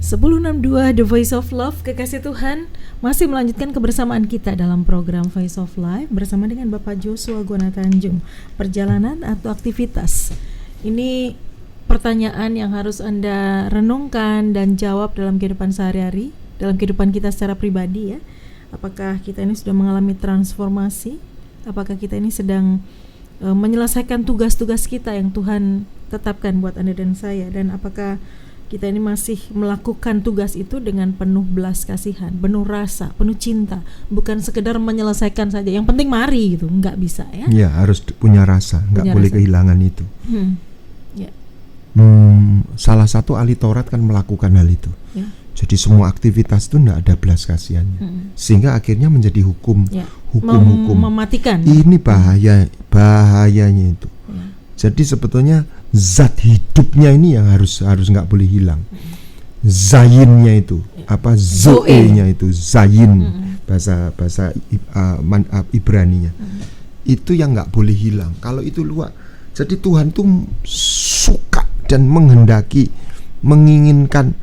1062 The Voice of Love, kekasih Tuhan, masih melanjutkan kebersamaan kita dalam program Voice of Life bersama dengan Bapak Joshua Gonatanjung. Perjalanan atau aktivitas? Ini pertanyaan yang harus Anda renungkan dan jawab dalam kehidupan sehari-hari, dalam kehidupan kita secara pribadi ya. Apakah kita ini sudah mengalami transformasi? Apakah kita ini sedang menyelesaikan tugas-tugas kita yang Tuhan tetapkan buat Anda dan saya? Dan apakah kita ini masih melakukan tugas itu dengan penuh belas kasihan, penuh rasa, penuh cinta, bukan sekedar menyelesaikan saja. Yang penting mari gitu, nggak bisa ya? Ya, harus punya rasa, nggak boleh kehilangan itu. Ya. Salah satu ahli Taurat kan melakukan hal itu. Ya. Jadi semua aktivitas itu nggak ada belas kasihannya, sehingga akhirnya menjadi hukum, hukum mematikan. Ini bahayanya itu. Ya. Jadi sebetulnya zat hidupnya ini yang harus nggak boleh hilang. Zayinnya itu apa? Zoe-nya itu zayin, bahasa Ibraninya. Itu yang nggak boleh hilang. Kalau itu luar. Jadi Tuhan tuh suka dan menghendaki, menginginkan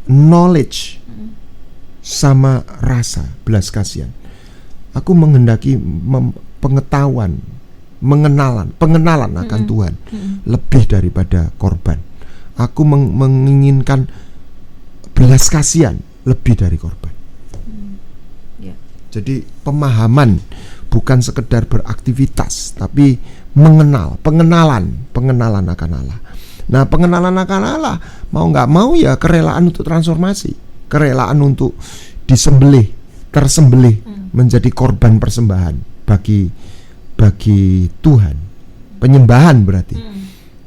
knowledge sama rasa belas kasihan. Aku menghendaki pengetahuan, pengenalan akan Tuhan lebih daripada korban. Aku menginginkan belas kasihan lebih dari korban. Jadi pemahaman, bukan sekedar beraktivitas, tapi pengenalan akan Allah. Nah, pengenalan akan Allah mau nggak mau ya kerelaan untuk transformasi, kerelaan untuk tersembelih menjadi korban persembahan bagi Tuhan, penyembahan berarti.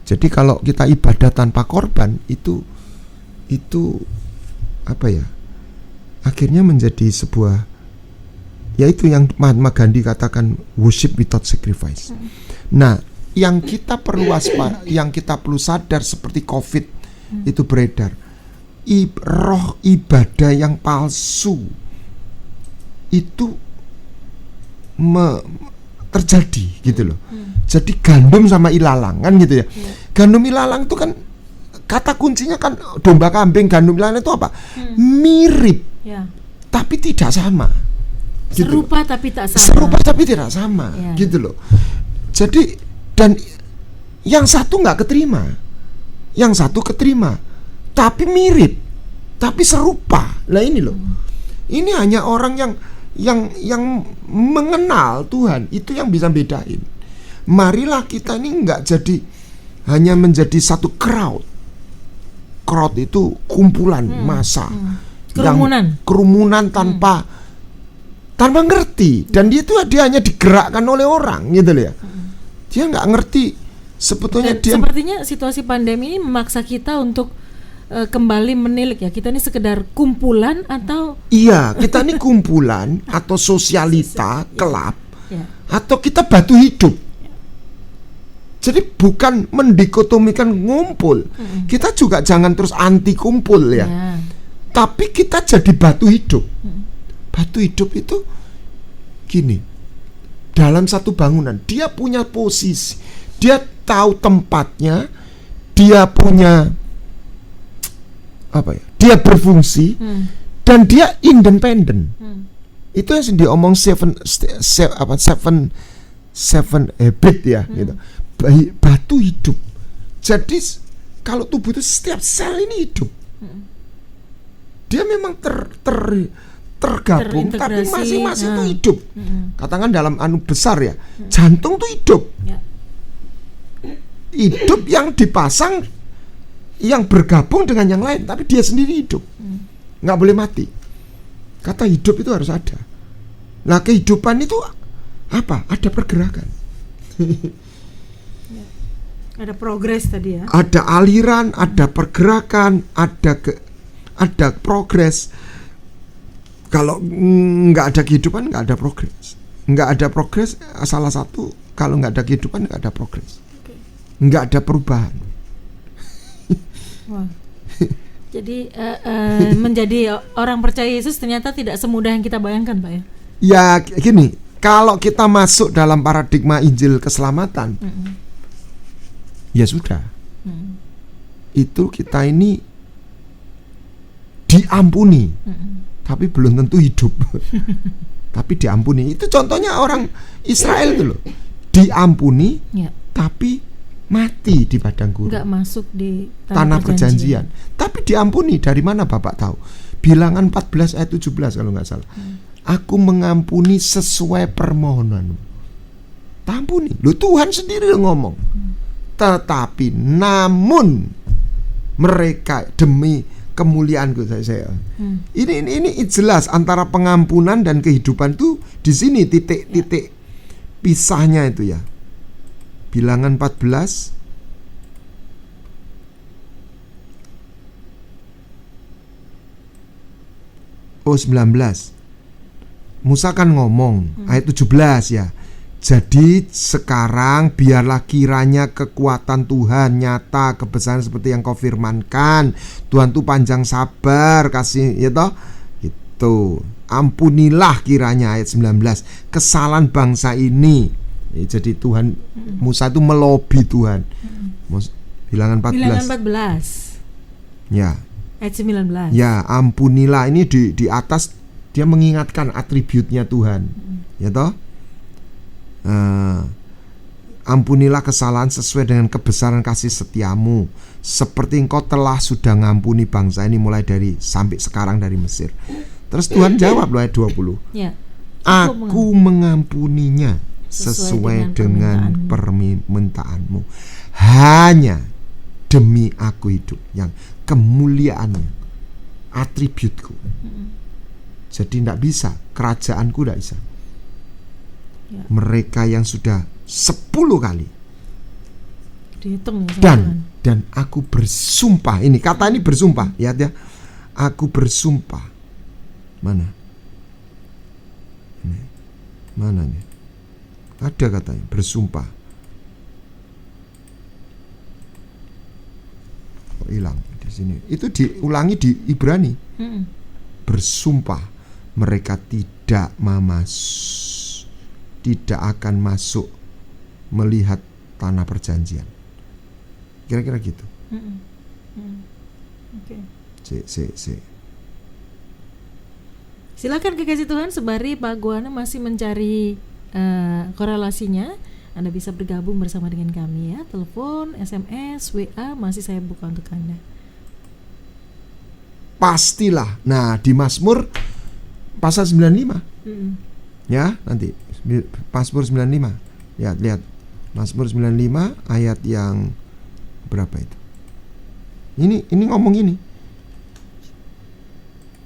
Jadi kalau kita ibadah tanpa korban itu apa ya? Akhirnya menjadi sebuah, yaitu yang Mahatma Gandhi katakan worship without sacrifice. Nah, yang kita perlu yang kita perlu sadar seperti COVID itu beredar, roh ibadah yang palsu itu terjadi gitu loh. Jadi gandum sama ilalang kan gitu ya. Gandum ilalang itu kan kata kuncinya kan domba kambing, gandum ilalang itu apa? Mirip tapi tidak sama gitu. Serupa tapi tak sama. Serupa tapi tidak sama gitu loh. Jadi dan yang satu nggak keterima, yang satu keterima, tapi mirip, tapi serupa. Lah ini loh, ini hanya orang yang mengenal Tuhan itu yang bisa bedain. Marilah kita ini nggak jadi hanya menjadi satu crowd itu kumpulan massa, kerumunan tanpa ngerti, dan dia hanya digerakkan oleh orang gitu loh ya. Dia nggak ngerti sebetulnya. Dan sepertinya situasi pandemi ini memaksa kita untuk kembali menilik ya. Kita ini sekedar kumpulan atau kita ini kumpulan atau sosialita, kelab, atau kita batu hidup. Jadi bukan mendikotomikan ngumpul. Kita juga jangan terus anti kumpul ya. Tapi kita jadi batu hidup. Batu hidup itu gini. Dalam satu bangunan dia punya posisi, dia tahu tempatnya, dia punya apa ya? Dia berfungsi dan dia independen. Itu yang diomong seven habit ya, gitu. Batu hidup. Jadi kalau tubuh itu setiap sel ini hidup. Dia memang tergabung tapi masing-masing itu hidup. Katakan dalam besar ya, jantung tuh hidup. Hidup yang dipasang, yang bergabung dengan yang lain, tapi dia sendiri hidup. Nggak boleh mati. Kata hidup itu harus ada. Nah, kehidupan itu apa? Ada pergerakan. Ada progres tadi ya. Ada aliran, ada pergerakan, ada progres. Kalau nggak ada kehidupan, nggak ada progres. Nggak ada progres, salah satu, kalau nggak ada kehidupan, nggak ada progres. Nggak ada perubahan. Wah. Jadi menjadi orang percaya Yesus ternyata tidak semudah yang kita bayangkan, Pak ya? Ya gini, kalau kita masuk dalam paradigma Injil keselamatan, ya sudah. Itu kita ini diampuni, tapi belum tentu hidup. Tapi diampuni. Itu contohnya orang Israel itu loh, diampuni tapi mati di padang gurun, nggak masuk di tanah perjanjian. Tapi diampuni dari mana Bapak tahu? Bilangan 14 ayat 17 kalau nggak salah. Aku mengampuni sesuai permohonanmu. Ampuni. Loh, Tuhan sendiri ngomong. Tetapi namun mereka demi kemuliaanku saya. Ini jelas antara pengampunan dan kehidupan tuh di sini titik pisahnya itu ya. Bilangan 14 19. Musa kan ngomong ayat 17 ya. Jadi sekarang biarlah kiranya kekuatan Tuhan nyata, kebesaran seperti yang kau firmankan. Tuhan tuh panjang sabar, kasih ya toh. Itu. Ampunilah kiranya ayat 19 kesalahan bangsa ini. Jadi Tuhan, Musa itu melobi Tuhan. Bilangan 14. Ya. Ayat 19. Ya, ampunilah, ini di atas dia mengingatkan atributnya Tuhan. Ya toh? Ampunilah kesalahan sesuai dengan kebesaran kasih setiamu, seperti engkau telah sudah ngampuni bangsa ini mulai dari sampai sekarang dari Mesir. Terus Tuhan jawab loh ayat 20. Ya. Aku mengampuninya sesuai dengan permintaanmu, hanya demi aku hidup, yang kemuliaannya, atributku. Jadi tidak bisa, kerajaanku tidak bisa. Mereka yang sudah 10 kali dihitung dan aku bersumpah, ini kata ini bersumpah ya, aku bersumpah. Mana nih ada katanya bersumpah, kok hilang di sini. Itu diulangi di Ibrani. Bersumpah mereka tidak akan masuk melihat tanah perjanjian. Kira-kira gitu. Silakan kekasih Tuhan, sembari Pak Guana masih mencari korelasinya, Anda bisa bergabung bersama dengan kami ya. Telepon, SMS, WA masih saya buka untuk Anda. Pastilah. Nah, di Mazmur pasal 95. Ya, nanti Mazmur 95. Ya, lihat. Mazmur 95 ayat yang berapa itu? Ini ngomong ini.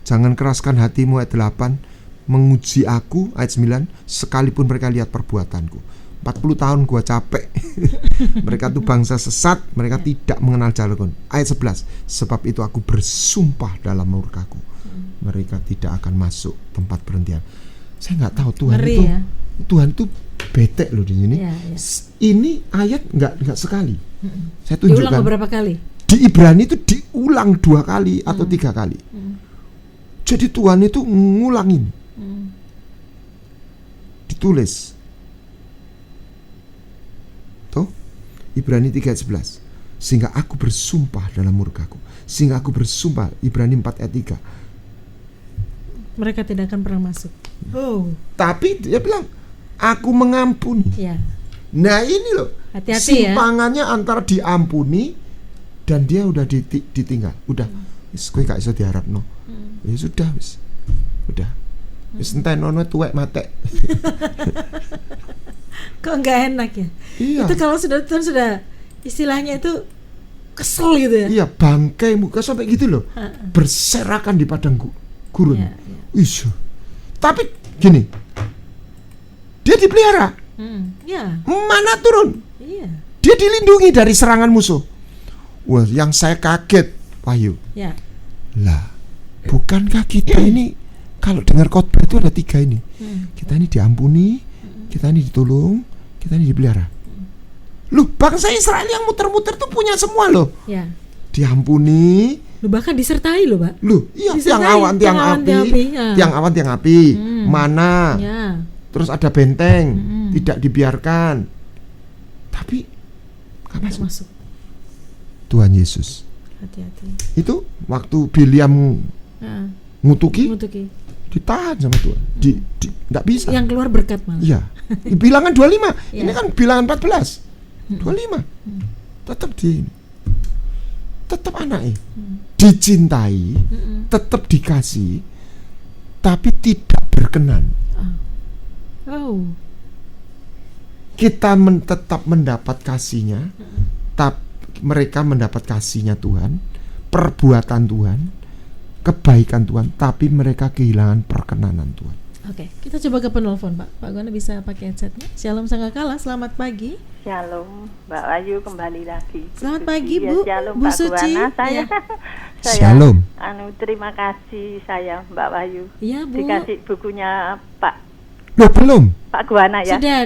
Jangan keraskan hatimu ayat 8, menguji aku ayat 9, sekalipun mereka lihat perbuatanku. 40 tahun gua capek. Mereka tuh bangsa sesat, mereka tidak mengenal jalanku. Ayat 11, sebab itu aku bersumpah dalam murkaku, mereka tidak akan masuk tempat berhentian. Saya nggak tahu Tuhan itu ya? Tuhan tuh bete loh di sini. Ini ayat nggak sekali. Saya tunjukkan. Diulang beberapa kali. Di Ibrani itu diulang 2 kali atau 3 kali. Jadi Tuhan itu ngulangin. Ditulis. Tuh, Ibrani 3:11. Sehingga aku bersumpah dalam murkaku. Sehingga aku bersumpah, Ibrani 4 ayat 3. Mereka tidak akan pernah masuk. Tapi dia bilang, aku mengampuni. Nah ini loh, hati-hati simpangannya antara diampuni dan dia udah ditinggal. Udah, kowe gak iso diharapno. Ya sudah, udah. Wis entenono tuwek matek. Kok nggak enak ya? Iya. Itu kalau sudah istilahnya itu kesel gitu ya? Iya, bangkai muka sampai gitu loh, berserakan di padang gurun. Isu. Tapi gini, dia dipelihara. Mana turun? Dia dilindungi dari serangan musuh. Wah, yang saya kaget, Wahyu. Lah, bukankah kita ini kalau dengar khotbah itu ada 3 ini? Kita ini diampuni, kita ini ditolong, kita ini dipelihara. Loh, bangsa Israel yang muter-muter tuh punya semua loh. Diampuni. Loh, bahkan disertai loh, Pak. Loh, iya, tiang awan, tiang api, mana. Terus ada benteng, tidak dibiarkan. Tapi gak masuk. Tuhan Yesus. Hati-hati. Itu waktu Biliam ngutuki, ditahan sama Tuhan. Nggak bisa. Yang keluar berkat malah. Iya. Bilangan 25. Ini kan bilangan 14. 25. Tetap anaknya. Dicintai, tetap dikasih, tapi tidak berkenan. Kita tetap mendapat kasihnya, tapi mereka mendapat kasihnya Tuhan, perbuatan Tuhan, kebaikan Tuhan, tapi mereka kehilangan perkenanan Tuhan. Oke, kita coba ke penelpon, Pak. Pak Guana bisa pakai headsetnya. Shalom Sangkakala, selamat pagi. Shalom, Mbak Ayu kembali lagi. Selamat pagi, Bu. Shalom, Bu Pak Suci. Guana. Saya Shalom. Terima kasih saya Mbak Ayu. Iya, Bu. Dikasih bukunya Pak. Loh, belum? Pak Guana ya. Sudah.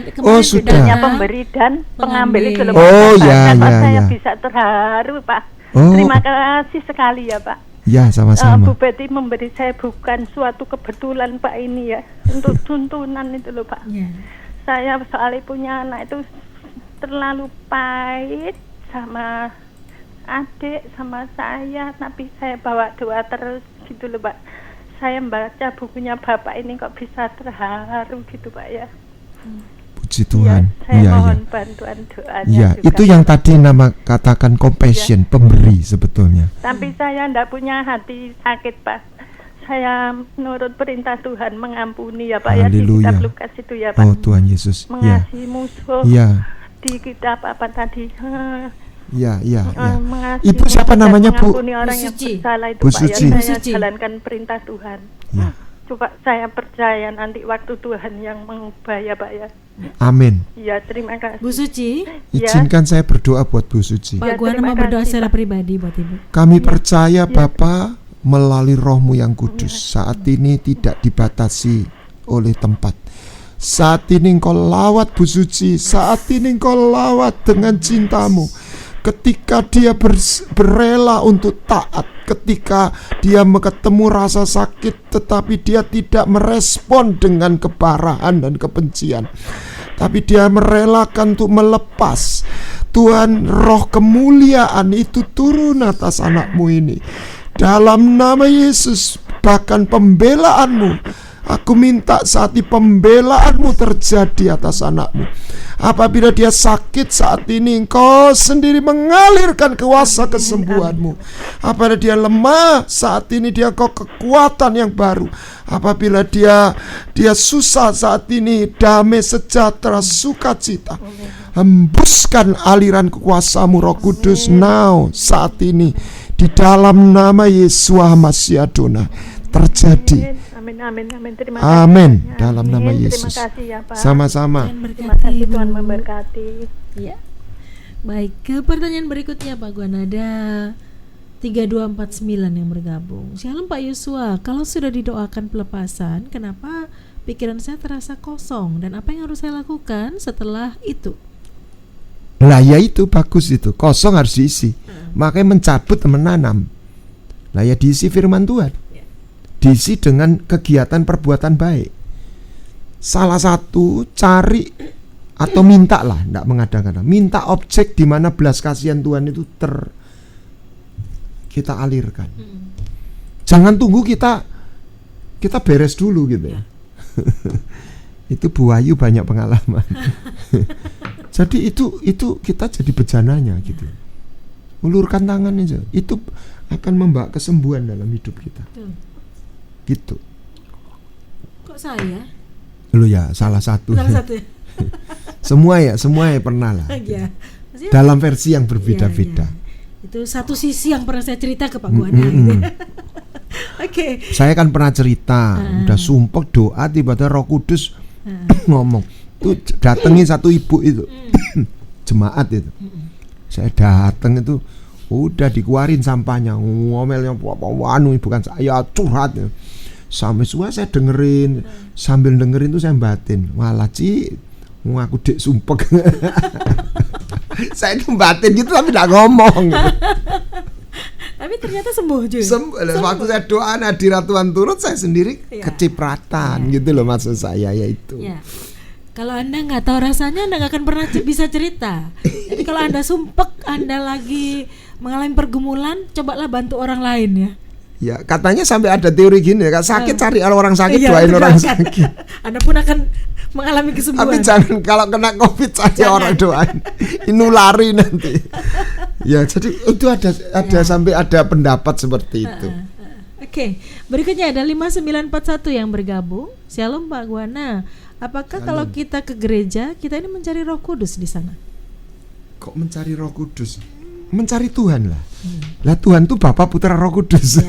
Sudah. Pemberi dan pengambil itu loh. Saya bisa terharu, Pak. Oh. Terima kasih sekali ya, Pak. Ya, sama-sama. Bu Betty memberi saya bukan suatu kebetulan, Pak, ini ya. Untuk tuntunan itu loh, Pak. Saya soalnya punya anak itu terlalu pahit sama adik sama saya, tapi saya bawa doa terus gitu loh, Pak. Saya membaca bukunya Bapak ini kok bisa terharu gitu, Pak ya. Puji Tuhan. Saya mohon bantuan doanya. Ya, juga. Itu yang tadi nama katakan compassion, pemberi sebetulnya. Tapi saya enggak punya hati sakit, Pak. Saya menurut perintah Tuhan mengampuni ya, Pak. Haleluya. Ya, di kitab Lukas itu ya, Pak. Oh, Tuhan Yesus. Mengasihi musuh. Ya. Di kitab apa tadi? Ya. Ibu siapa namanya, Bu? Orang yang bersalah itu, Bu Pak. Suci. Ya, saya jalankan perintah Tuhan. Ya. Coba saya percaya nanti waktu Tuhan yang mengubah ya, Pak ya. Amin. Ya, terima kasih. Bu Suci, izinkan saya berdoa buat Bu Suci. Pak Guana mau berdoa secara pribadi buat Ibu. Kami percaya Bapa melalui Roh-Mu yang kudus saat ini tidak dibatasi oleh tempat. Saat ini Engkau lawat Bu Suci, saat ini Engkau lawat dengan cinta-Mu. Ketika dia berela untuk taat, ketika dia ketemu rasa sakit tetapi dia tidak merespon dengan keparahan dan kebencian, tapi dia merelakan untuk melepas. Tuhan, roh kemuliaan itu turun atas anakmu ini dalam nama Yesus. Bahkan pembelaanmu, aku minta saat ini pembelaanmu terjadi atas anakmu. Apabila dia sakit saat ini, Engkau sendiri mengalirkan kuasa kesembuhanmu. Apabila dia lemah saat ini, dia Engkau kekuatan yang baru. Apabila dia susah saat ini, damai, sejahtera, sukacita. Hembuskan aliran kekuasamu Roh Kudus now saat ini di dalam nama Yesus Masih Adonai terjadi. Amin. Terima kasih. Amin. Dalam nama Yesus. Terima kasih ya, Pak. Sama-sama. Terima kasih, Tuhan memberkati. Ya. Baik, ke pertanyaan berikutnya Pak Guana, ada 3249 yang bergabung. Shalom Pak Yosua, kalau sudah didoakan pelepasan, kenapa pikiran saya terasa kosong dan apa yang harus saya lakukan setelah itu? Lah ya itu bagus itu, kosong harus diisi. Makanya mencabut menanam. Lah ya diisi firman Tuhan. Diisi dengan kegiatan perbuatan baik. Salah satu cari atau minta lah, tidak mengada-ngada. Minta objek di mana belas kasihan Tuhan itu kita alirkan. Jangan tunggu kita beres dulu gitu ya. Itu Bu Ayu banyak pengalaman. Jadi itu kita jadi bejananya gitu. Ulurkan tangan aja. Itu akan membawa kesembuhan dalam hidup kita. Gitu. Kok saya? Lu ya salah satu. Semua ya pernah lah. Ya. Dalam versi yang berbeda-beda. Ya. Itu satu sisi yang pernah saya cerita ke Pak Guana gitu. Oke. Saya kan pernah cerita, udah sumpah doa tiba-tiba Roh Kudus ngomong. Tuh datengin satu ibu itu. Jemaat itu. Saya datang itu udah dikeluarin sampahnya, ngomelnya bukan saya curhat. Sampai semua saya dengerin, sambil dengerin tuh saya batin, malah aku dek sumpek. Saya itu batin gitu tapi tidak ngomong. Tapi ternyata sembuh juga. Waktu saya doa hadirat Tuhan turut, saya sendiri kecipratan gitu loh maksud saya yaitu. Ya. Kalau Anda nggak tahu rasanya, Anda nggak akan pernah bisa cerita. Jadi kalau Anda sumpek, Anda lagi mengalami pergumulan, cobalah bantu orang lain ya. Ya, katanya sampai ada teori gini, kan sakit cari orang sakit, iya, doain orang sakit. Anda pun akan mengalami kesembuhan. Tapi jangan kalau kena COVID saja orang doain, nulari nanti. Ya, jadi itu ada sampai ada pendapat seperti itu. Oke, berikutnya ada 5941 yang bergabung. Shalom Pak Guana. Apakah kalau kita ke gereja, kita ini mencari Roh Kudus di sana? Kok mencari Roh Kudus? Mencari Tuhan lah. Lah Tuhan tuh Bapa, Putra, Roh Kudus. Ya.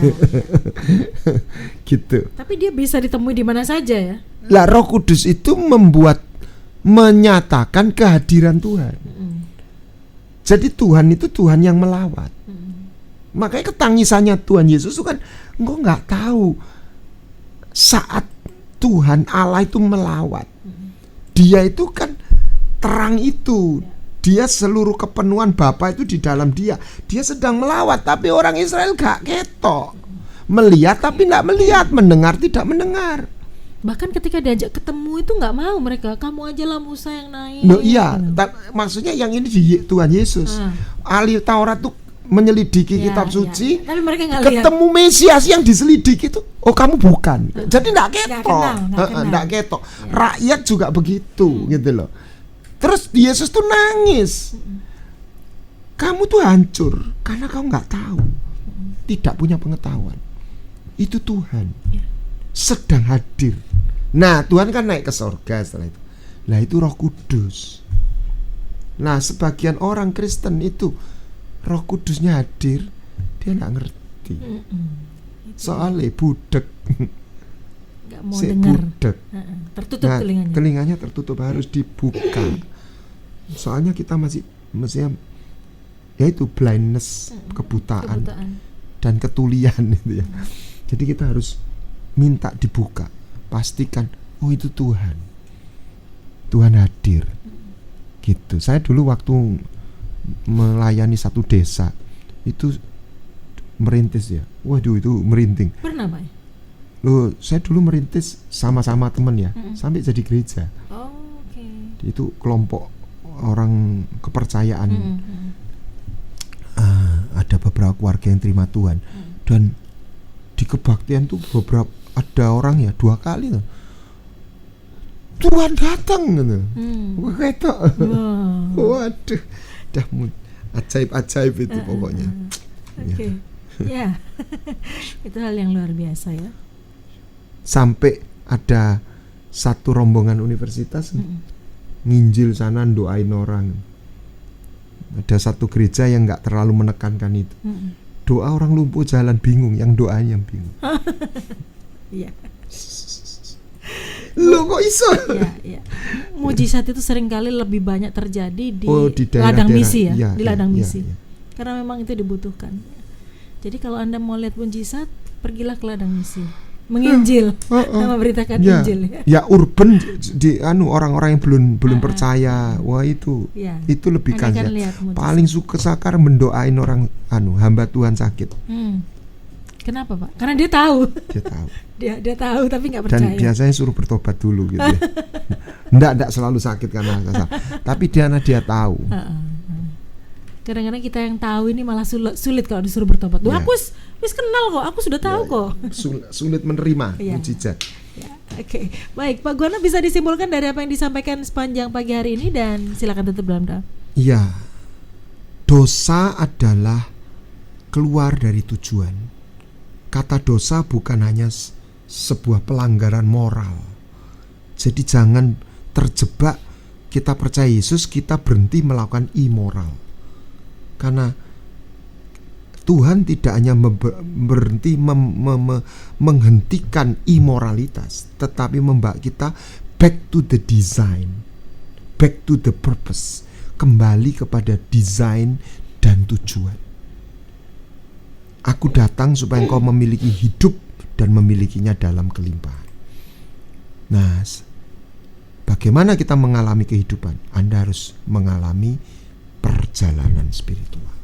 Gitu. Tapi dia bisa ditemui di mana saja ya. Lah Roh Kudus itu menyatakan kehadiran Tuhan. Jadi Tuhan itu Tuhan yang melawat. Makanya ketangisannya Tuhan Yesus itu kan engkau nggak tahu saat Tuhan Allah itu melawat. Dia itu kan terang itu. Dia seluruh kepenuhan Bapa itu di dalam dia. Dia sedang melawat, tapi orang Israel gak ketok. Melihat tapi gak melihat, mendengar tidak mendengar. Bahkan ketika diajak ketemu itu gak mau mereka. Kamu aja lah Musa yang naik. Loh, iya, maksudnya yang ini di Tuhan Yesus. Ahli Taurat tuh menyelidiki kitab suci. Tapi mereka gak ketemu lihat. Mesias yang diselidiki itu, oh kamu bukan. Jadi gak ketok. Gak ketok. Rakyat juga begitu gitu loh. Terus Yesus tuh nangis. Kamu tuh hancur karena kamu nggak tahu, tidak punya pengetahuan. Itu Tuhan sedang hadir. Nah Tuhan kan naik ke sorga setelah itu. Nah itu Roh Kudus. Nah sebagian orang Kristen itu Roh Kudusnya hadir, dia nggak ngerti. Soalnya budek. Nggak mau dengar. Budek. Tertutup telinganya. Telinganya tertutup, harus dibuka. Soalnya kita masih yaitu blindness, kebutaan dan ketulian itu ya. Jadi kita harus minta dibuka, pastikan oh itu Tuhan hadir gitu. Saya dulu waktu melayani satu desa itu merintis ya, waduh itu merinding. Pernah Pak? Loh, saya dulu merintis sama-sama teman ya, sampai jadi gereja. Itu kelompok orang kepercayaan. Ada beberapa keluarga yang terima Tuhan. Dan di kebaktian tuh beberapa ada orang ya 2 kali tuh Tuhan datang gitu. Waduh, dah ajaib-ajaib itu pokoknya. Oke. Ya. Itu hal yang luar biasa ya. Sampai ada satu rombongan universitas nginjil sana, doain orang. Ada satu gereja yang gak terlalu menekankan itu. Doa orang lumpuh jalan bingung, yang doanya yang bingung. Iya. Lo kok iso? Iya. Mujizat itu seringkali lebih banyak terjadi di daerah-daerah, ladang misi ya, di ladang misi. Ya. Karena memang itu dibutuhkan. Jadi kalau Anda mau lihat mujizat, pergilah ke ladang misi. Menginjil, memberitakan Injil ya. Ya urban di orang-orang yang belum percaya, wah itu lebih kan paling suka sakar mendoain orang hamba Tuhan sakit. Kenapa Pak? Karena dia tahu. Dia tahu tapi nggak percaya. Dan biasanya suruh bertobat dulu gitu ya. Nggak selalu sakit karena tapi dia tahu. Kadang-kadang kita yang tahu ini malah sulit kalau disuruh bertobat. Aku wis kenal kok, aku sudah tahu kok. Sulit menerima mujizat. Oke. Baik, Pak Guana, bisa disimpulkan dari apa yang disampaikan sepanjang pagi hari ini dan silakan tutup dalam doa. Iya. Dosa adalah keluar dari tujuan. Kata dosa bukan hanya sebuah pelanggaran moral. Jadi jangan terjebak kita percaya Yesus, kita berhenti melakukan immoral. Karena Tuhan tidak hanya berhenti menghentikan imoralitas, tetapi membawa kita back to the design, back to the purpose, kembali kepada desain dan tujuan. Aku datang supaya engkau memiliki hidup dan memilikinya dalam kelimpahan. Nah, bagaimana kita mengalami kehidupan? Anda harus mengalami perjalanan spiritual,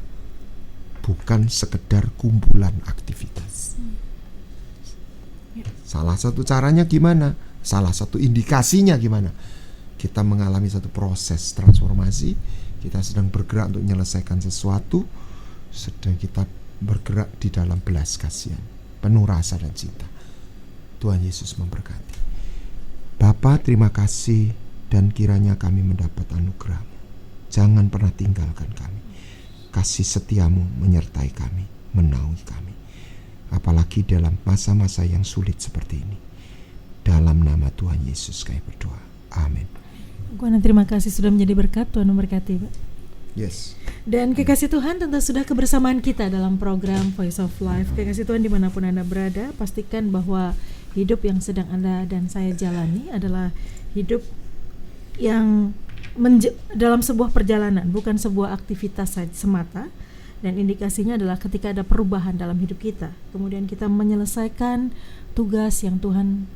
bukan sekedar kumpulan aktivitas. Salah satu caranya gimana? Salah satu indikasinya gimana? Kita mengalami satu proses transformasi. Kita sedang bergerak untuk menyelesaikan sesuatu. Sedang kita bergerak di dalam belas kasihan. penuh rasa dan cinta. Tuhan Yesus memberkati. Bapa, terima kasih, dan kiranya kami mendapat anugerah-Mu. Jangan pernah tinggalkan kami. Kasih setiamu menyertai kami, menaungi kami. Apalagi dalam masa-masa yang sulit seperti ini. Dalam nama Tuhan Yesus kami berdoa. Amin. Guana, terima kasih sudah menjadi berkat. Tuhan memberkati, Pak. Yes. Dan kekasih Tuhan, tentu sudah kebersamaan kita dalam program Voice of Life. Kekasih Tuhan, dimanapun Anda berada, pastikan bahwa hidup yang sedang Anda dan saya jalani adalah hidup yang dalam sebuah perjalanan, bukan sebuah aktivitas semata. Dan indikasinya adalah ketika ada perubahan dalam hidup kita, kemudian kita menyelesaikan tugas yang Tuhan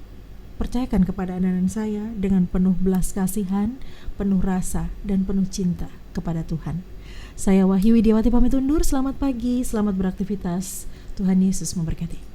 percayakan kepada Anda dan saya dengan penuh belas kasihan, penuh rasa, dan penuh cinta kepada Tuhan. Saya Wahyu Widiawati pamit undur. Selamat pagi, selamat beraktivitas. Tuhan Yesus memberkati.